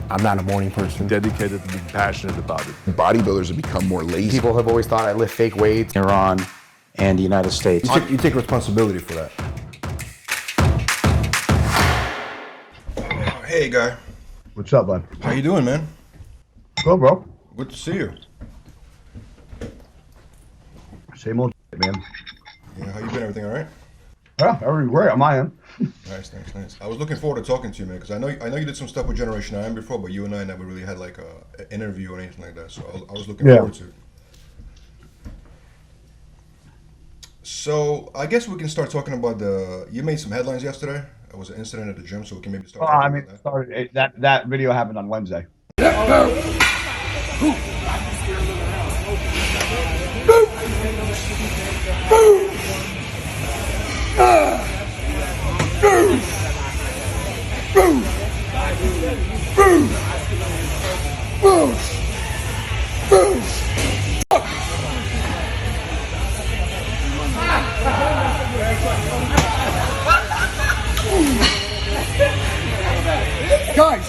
I'm not a morning person. Dedicated to being passionate about it. Bodybuilders have become more lazy. People have always thought I lift fake weights. Iran and the United States. You take responsibility for that. Hey, guy. What's up, bud? How you doing, man? Good, bro. Good to see you. Same old shit, man. Yeah, how you been? Everything all right? Yeah, everything's great on my end. Nice. I was looking forward to talking to you, man, because I know you did some stuff with Generation IM before, but you and I never really had like an interview or anything like that. So I was looking forward to it. So I guess we can start talking about you made some headlines yesterday. It was an incident at the gym, so we can maybe start. That video happened on Wednesday.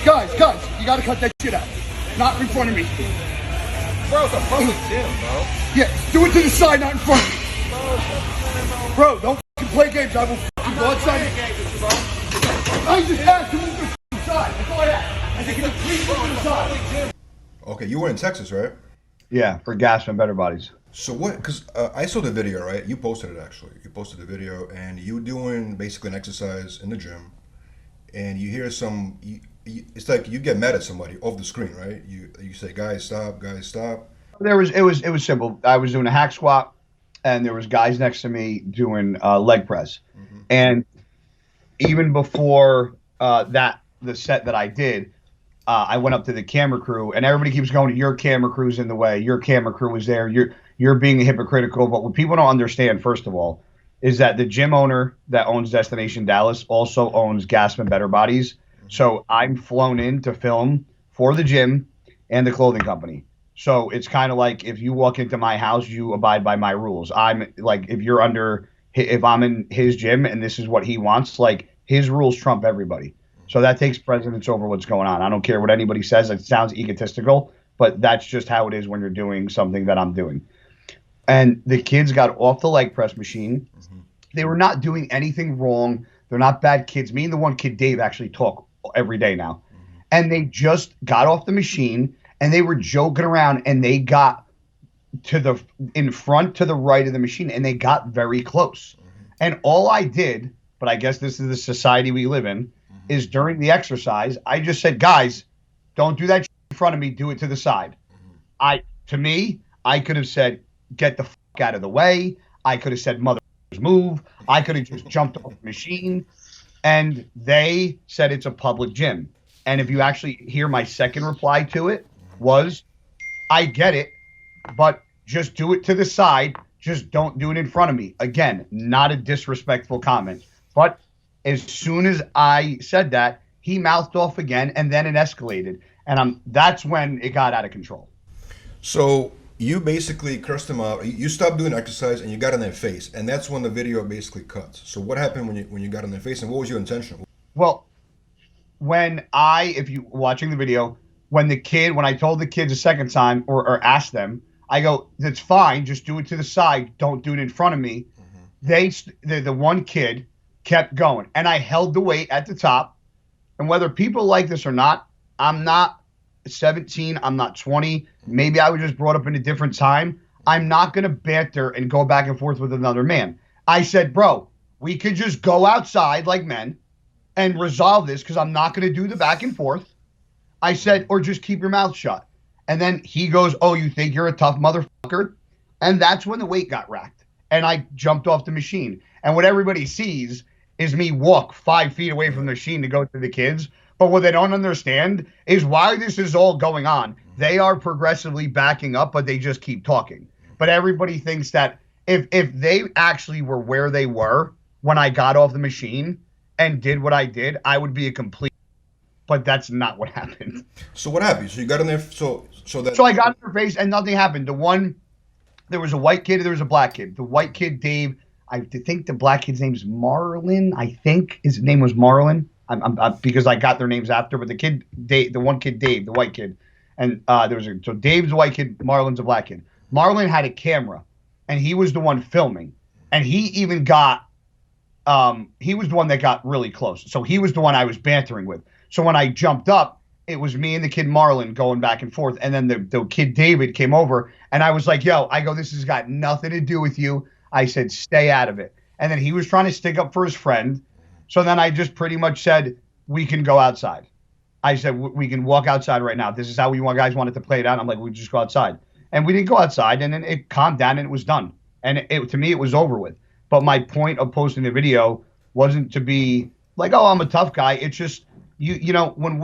Guys, you gotta cut that shit out. Not in front of me. Bro, it's a public gym, bro. Yeah, do it to the side, not in front of me. Bro, don't fucking play games. I will fucking go outside. I just asked to move to the side. That's all I asked. I said, can you please move to the side? Okay, you were in Texas, right? Yeah, for Gas and Better Bodies. So what? Because I saw the video, right? You posted it actually. You posted the video, and you doing basically an exercise in the gym, and you hear some. It's like you get mad at somebody off the screen, right? You say, guys, stop. It was simple. I was doing a hack squat, and there was guys next to me doing leg press, and even before the set that I did, I went up to the camera crew, and everybody keeps going, your camera crew's in the way. Your camera crew was there. You're being hypocritical. But what people don't understand, first of all, is that the gym owner that owns Destination Dallas also owns Gasman Better Bodies. So I'm flown in to film for the gym and the clothing company. So it's kind of like if you walk into my house, you abide by my rules. I'm like, if I'm in his gym and this is what he wants, like his rules trump everybody. So that takes precedence over what's going on. I don't care what anybody says. It sounds egotistical, but that's just how it is when you're doing something that I'm doing. And the kids got off the leg press machine. They were not doing anything wrong. They're not bad kids. Me and the one kid, Dave, actually talk every day now. And they just got off the machine and they were joking around and they got in front to the right of the machine and they got very close. And all I did, but I guess this is the society we live in, is during the exercise, I just said, guys, don't do that shit in front of me, do it to the side. I could have said, get the fuck out of the way. I could have said, mother move. I could have just jumped off the machine. And they said it's a public gym. And if you actually hear my second reply to it was, I get it, but just do it to the side. Just don't do it in front of me. Again, not a disrespectful comment. But as soon as I said that, he mouthed off again, and then it escalated. And that's when it got out of control. So you basically cursed him out. You stopped doing exercise and you got in their face, and that's when the video basically cuts. So what happened when you got in their face, and what was your intention? Well, if you watching the video, when I told the kids a second time or asked them, I go, that's fine, just do it to the side, don't do it in front of me. The one kid kept going, and I held the weight at the top. And whether people like this or not, I'm not 17, I'm not 20. Maybe I was just brought up in a different time. I'm not going to banter and go back and forth with another man. I said, bro, we could just go outside like men and resolve this because I'm not going to do the back and forth. I said, or just keep your mouth shut. And then he goes, oh, you think you're a tough motherfucker? And that's when the weight got racked. And I jumped off the machine. And what everybody sees is me walk 5 feet away from the machine to go to the kids. But what they don't understand is why this is all going on. They are progressively backing up, but they just keep talking. But everybody thinks that if they actually were where they were when I got off the machine and did what I did, I would be a complete. But that's not what happened. So what happened? So you got in there. So I got in their face and nothing happened. There was a white kid. There was a black kid. The white kid, Dave. I think the black kid's name is Marlon. I think his name was Marlon. because I got their names after. But the kid, Dave, the one kid, Dave, the white kid, and so Dave's a white kid, Marlon's a black kid. Marlon had a camera, and he was the one filming, and he even got. He was the one that got really close. So he was the one I was bantering with. So when I jumped up, it was me and the kid Marlon going back and forth. And then the kid David came over, and I was like, yo, I go, this has got nothing to do with you. I said, stay out of it. And then he was trying to stick up for his friend. So then I just pretty much said, we can go outside. I said, we can walk outside right now. This is how we guys wanted to play it out. I'm like, we just go outside. And we didn't go outside, and then it calmed down, and it was done. And to me, it was over with. But my point of posting the video wasn't to be like, oh, I'm a tough guy. It's just, you know, when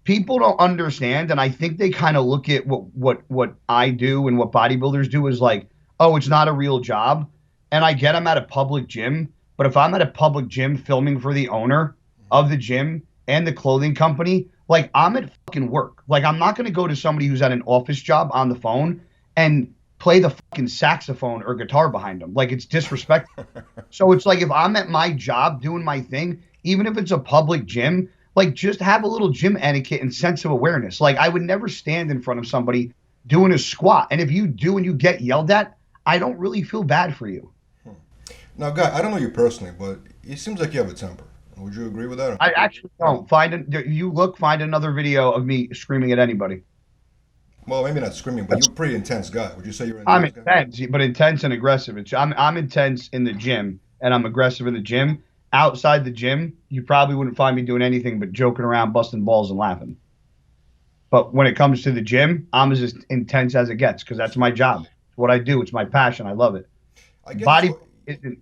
people don't understand, and I think they kind of look at what I do and what bodybuilders do is like, oh, it's not a real job. And I get I'm at a public gym, but if I'm at a public gym filming for the owner of the gym and the clothing company, like I'm at fucking work. Like I'm not going to go to somebody who's at an office job on the phone and play the fucking saxophone or guitar behind them. Like it's disrespectful. So it's like if I'm at my job doing my thing, even if it's a public gym, like just have a little gym etiquette and sense of awareness. Like I would never stand in front of somebody doing a squat. And if you do and you get yelled at, I don't really feel bad for you. Now, Guy, I don't know you personally, but it seems like you have a temper. Would you agree with that? I actually don't. Find another video of me screaming at anybody. Well, maybe not screaming, but you're a pretty intense guy. Would you say you're an I'm intense guy? intense, but intense and aggressive. I'm intense in the gym, and I'm aggressive in the gym. Outside the gym, you probably wouldn't find me doing anything but joking around, busting balls, and laughing. But when it comes to the gym, I'm as intense as it gets because that's my job. It's what I do. It's my passion. I love it. Body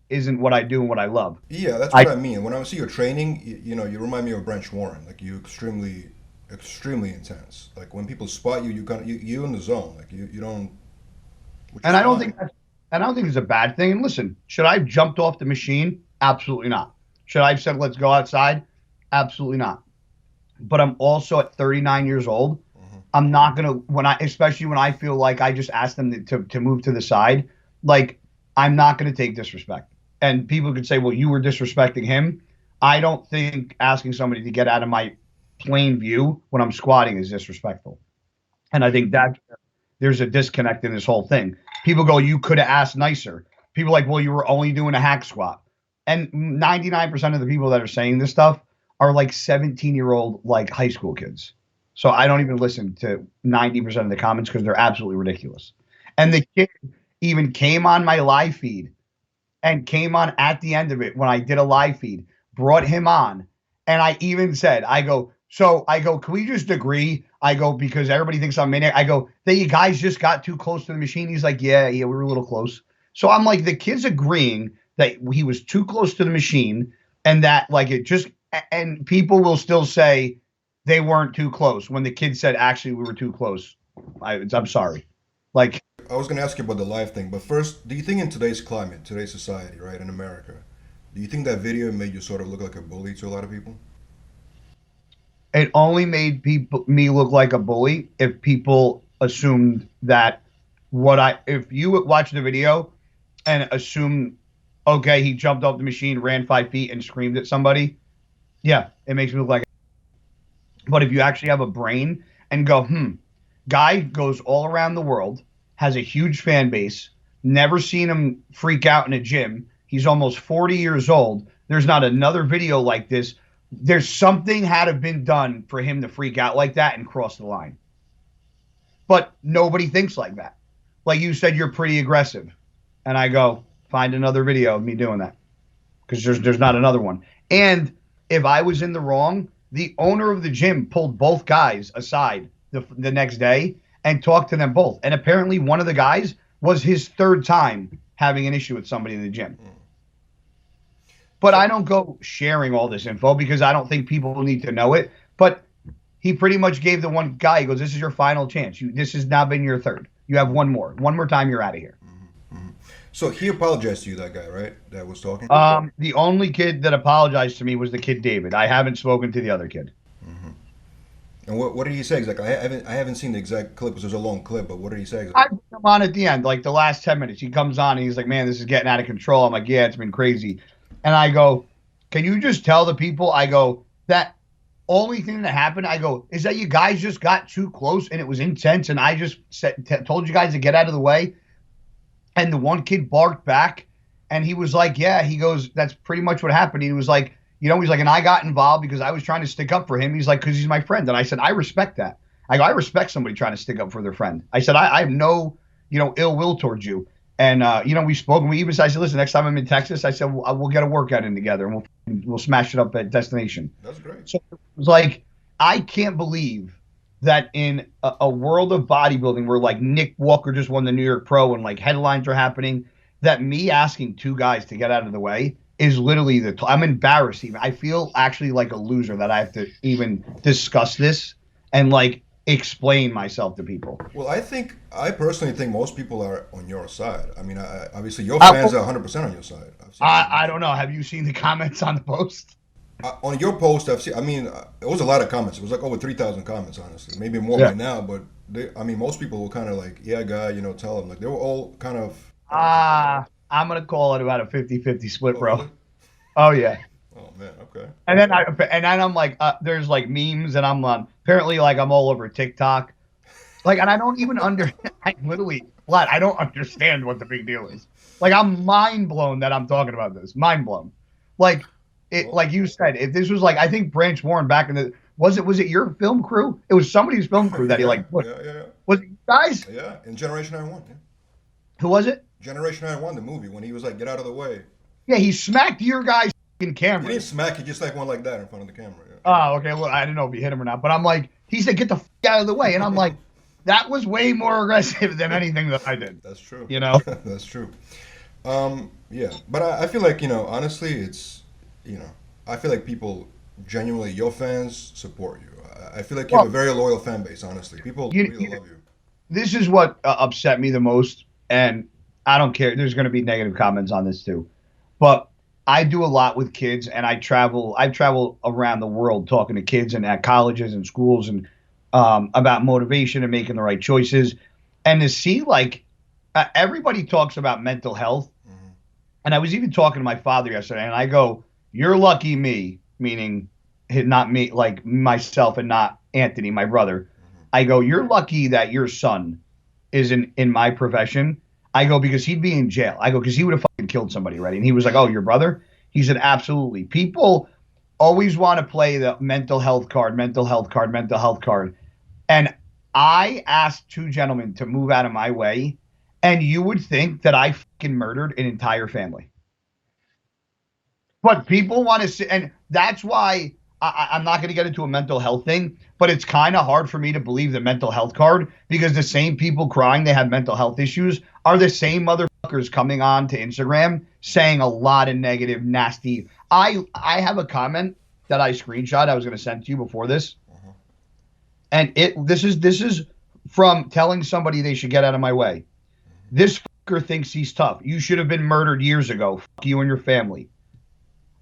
isn't what I do and what I love. Yeah, that's what I mean. When I see your training, you remind me of Branch Warren. Like you're extremely intense. Like when people spot you, you're in the zone. Like you don't. And I don't think it's a bad thing. And listen, should I have jumped off the machine? Absolutely not. Should I have said let's go outside? Absolutely not. But I'm also at 39 years old. Mm-hmm. I'm not gonna especially when I feel like I just asked them to move to the side. Like I'm not gonna take disrespect. And people could say, well, you were disrespecting him. I don't think asking somebody to get out of my plain view when I'm squatting is disrespectful. And I think that there's a disconnect in this whole thing. People go, you could have asked nicer. People are like, well, you were only doing a hack squat. And 99% of the people that are saying this stuff are like 17-year-old, like high school kids. So I don't even listen to 90% of the comments because they're absolutely ridiculous. And the kid even came on my live feed and came on at the end of it when I did a live feed, brought him on. And I even said, can we just agree? I go, because everybody thinks I'm maniac. I go, that you guys just got too close to the machine. He's like, yeah, we were a little close. So I'm like, the kid's agreeing that he was too close to the machine and that like it just, and people will still say they weren't too close when the kid said, actually, we were too close. I'm sorry. Like, I was going to ask you about the live thing, but first, do you think in today's climate, today's society, right, in America, do you think that video made you sort of look like a bully to a lot of people? It only made me look like a bully if people assumed that if you watch the video and assume, okay, he jumped off the machine, ran 5 feet and screamed at somebody. Yeah, it makes me look like. But if you actually have a brain and go, guy goes all around the world, has a huge fan base, never seen him freak out in a gym. He's almost 40 years old. There's not another video like this. There's something had to have been done for him to freak out like that and cross the line. But nobody thinks like that. Like you said, you're pretty aggressive. And I go, find another video of me doing that. Because there's not another one. And if I was in the wrong, the owner of the gym pulled both guys aside the next day and talked to them both. And apparently one of the guys was his third time having an issue with somebody in the gym. But I don't go sharing all this info because I don't think people need to know it. But he pretty much gave the one guy, he goes, this is your final chance. This has now been your third. You have one more. One more time, you're out of here. Mm-hmm. So he apologized to you, that guy, right? That was talking? The only kid that apologized to me was the kid David. I haven't spoken to the other kid. Mm-hmm. And what did he say exactly? I haven't seen the exact clip because there's a long clip, but what did he say exactly? I put him on at the end, like the last 10 minutes. He comes on and he's like, man, this is getting out of control. I'm like, yeah, it's been crazy. And I go, can you just tell the people, I go, that only thing that happened, I go, is that you guys just got too close and it was intense, and I just told you guys to get out of the way, and the one kid barked back, and he was like, yeah, he goes, that's pretty much what happened. He was like, he's like, and I got involved because I was trying to stick up for him. He's like, because he's my friend. And I said, I respect that. I go, I respect somebody trying to stick up for their friend. I said, I have no, ill will towards you. And, we spoke, and I said, listen, next time I'm in Texas, I said, we'll get a workout in together, and we'll smash it up at Destination. That's great. So it was like, I can't believe that in a world of bodybuilding where like Nick Walker just won the New York Pro and like headlines are happening, that me asking two guys to get out of the way is literally I'm embarrassed even. I feel actually like a loser that I have to even discuss this and like explain myself to people. Well, I personally think most people are on your side. I mean, obviously your fans are 100% on your side. I don't know. Have you seen the comments on the post? On your post, I've seen. I mean, it was a lot of comments. It was like over 3,000 comments, honestly. Maybe more by now, but most people were kind of like, yeah, guy, tell them. Like, they were all kind of. I'm going to call it about a 50-50 split, bro. Really? Oh, yeah. Oh, man, okay. And then I'm like, there's like memes, and I'm on, apparently like I'm all over TikTok. Like, and I don't even I don't understand what the big deal is. Like, I'm mind blown that I'm talking about this. Mind blown. Like, like you said, if this was like, I think Branch Warren back in the, was it your film crew? It was somebody's film crew that he like put. Yeah. Was it you guys? Yeah, in Generation 91. Yeah. Who was it? Generation 91, the movie, when he was like, get out of the way. Yeah, he smacked your guys' camera. He didn't smack, he just like went like that in front of the camera. Yeah. Oh, okay. Well, I didn't know if he hit him or not, but I'm like, he said, get the out of the way. And I'm like, that was way more aggressive than anything that I did. That's true. That's true. Yeah, but I feel like, honestly, it's, I feel like people genuinely, your fans support you. I feel like you have a very loyal fan base, honestly. People really love you. This is what upset me the most, and I don't care. There's going to be negative comments on this too. But I do a lot with kids, and I travel around the world talking to kids and at colleges and schools and about motivation and making the right choices. And to see like everybody talks about mental health. Mm-hmm. And I was even talking to my father yesterday, and I go, you're lucky me, meaning not me, like myself and not Anthony, my brother. Mm-hmm. I go, you're lucky that your son is in my profession. I go, because he'd be in jail. I go, because he would have fucking killed somebody already. And he was like, oh, your brother? He said, absolutely. People always want to play the mental health card. And I asked two gentlemen to move out of my way, and you would think that I fucking murdered an entire family. But people want to see, and that's why I'm not going to get into a mental health thing, but it's kind of hard for me to believe the mental health card, because the same people crying they have mental health issues are the same motherfuckers coming on to Instagram saying a lot of negative, nasty. I have a comment that I screenshot I was going to send to you before this. Uh-huh. And this is from telling somebody they should get out of my way. This fucker thinks he's tough. You should have been murdered years ago. Fuck you and your family.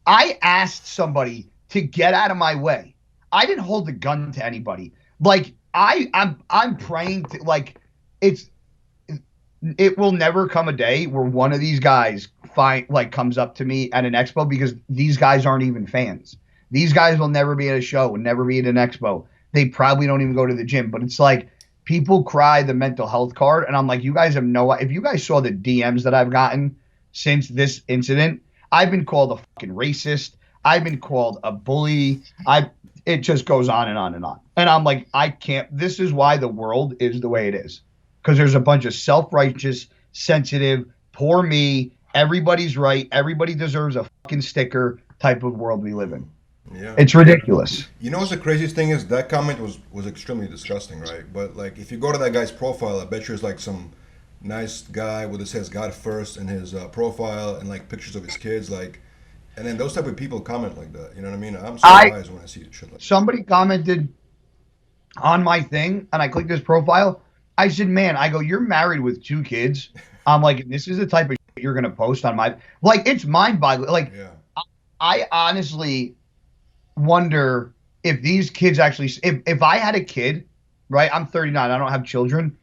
I asked somebody to get out of my way. I didn't hold the gun to anybody. Like I'm praying to, like, it will never come a day where one of these guys comes up to me at an expo, because these guys aren't even fans. These guys will never be at a show and never be at an expo. They probably don't even go to the gym, but it's like people cry the mental health card. And I'm like, you guys have if you guys saw the DMs that I've gotten since this incident, I've been called a fucking racist. I've been called a bully. It just goes on and on and on. And I'm like, I can't. This is why the world is the way it is. Because there's a bunch of self-righteous, sensitive, poor me, everybody's right, everybody deserves a fucking sticker type of world we live in. Yeah. It's ridiculous. You know what's the craziest thing is? That comment was extremely disgusting, right? But like, if you go to that guy's profile, I bet you there's like some nice guy with it says God first in his profile and like pictures of his kids, like. And then those type of people comment like that. You know what I mean? I'm surprised when I see shit like that. Somebody commented on my thing, and I clicked his profile. I said, man, I go, you're married with 2 kids. I'm like, this is the type of shit you're going to post on my... Like, it's mind-boggling. Like, yeah. I honestly wonder if these kids actually... If I had a kid, right? I'm 39. I don't have children.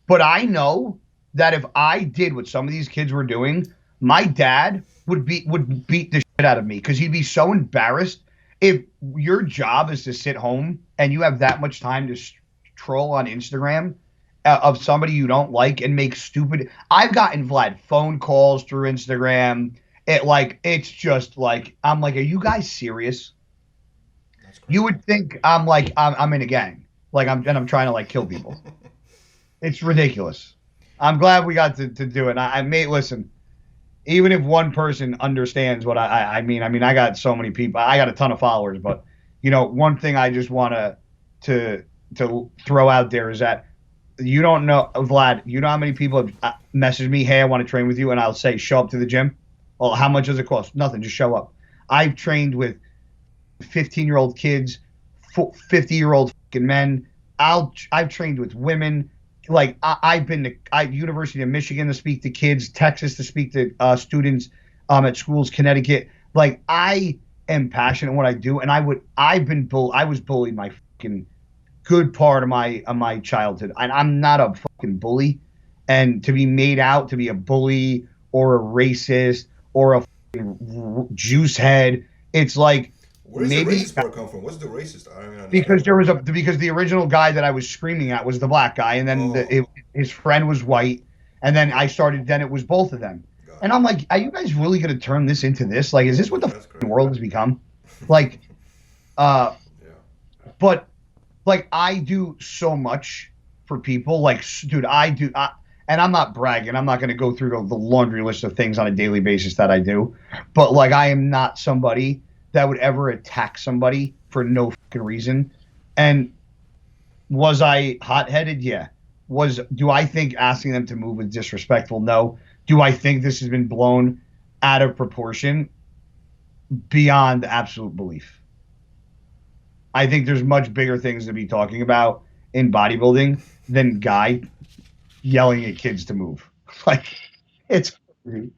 But I know that if I did what some of these kids were doing, my dad would beat the shit out of me, because he'd be so embarrassed. if your job is to sit home and you have that much time to troll on Instagram of somebody you don't like and make stupid. I've gotten Vlad phone calls through Instagram. It's just like I'm like, are you guys serious? You would think I'm like I'm in a gang, like I'm trying to like kill people. It's ridiculous. I'm glad we got to do it. I may listen. Even if one person understands what I mean, I got so many people. I got a ton of followers, but one thing I just want to throw out there is that you don't know, Vlad. You know how many people have messaged me, "Hey, I want to train with you," and I'll say, "Show up to the gym." Well, how much does it cost? Nothing. Just show up. I've trained with 15-year-old kids, 50-year-old men. I've trained with women. Like I've been to University of Michigan to speak to kids, Texas to speak to students at schools, Connecticut. Like I am passionate in what I do, and I was bullied my fucking good part of my childhood, and I'm not a fucking bully. And to be made out to be a bully or a racist or a fucking juice head, it's like. Where does Maybe the racist part come from? What's the racist? I don't because because the original guy that I was screaming at was the black guy, and then his friend was white, and then I started. Then it was both of them, and I'm like, are you guys really going to turn this into this? Like, is this what the fucking world has become? Like, but like I do so much for people. Like, dude, and I'm not bragging. I'm not going to go through the laundry list of things on a daily basis that I do, but like I am not somebody that would ever attack somebody for no fucking reason. And was I hot-headed? Yeah. Do I think asking them to move was disrespectful? No. Do I think this has been blown out of proportion? Beyond absolute belief. I think there's much bigger things to be talking about in bodybuilding than guy yelling at kids to move. Like, it's crazy.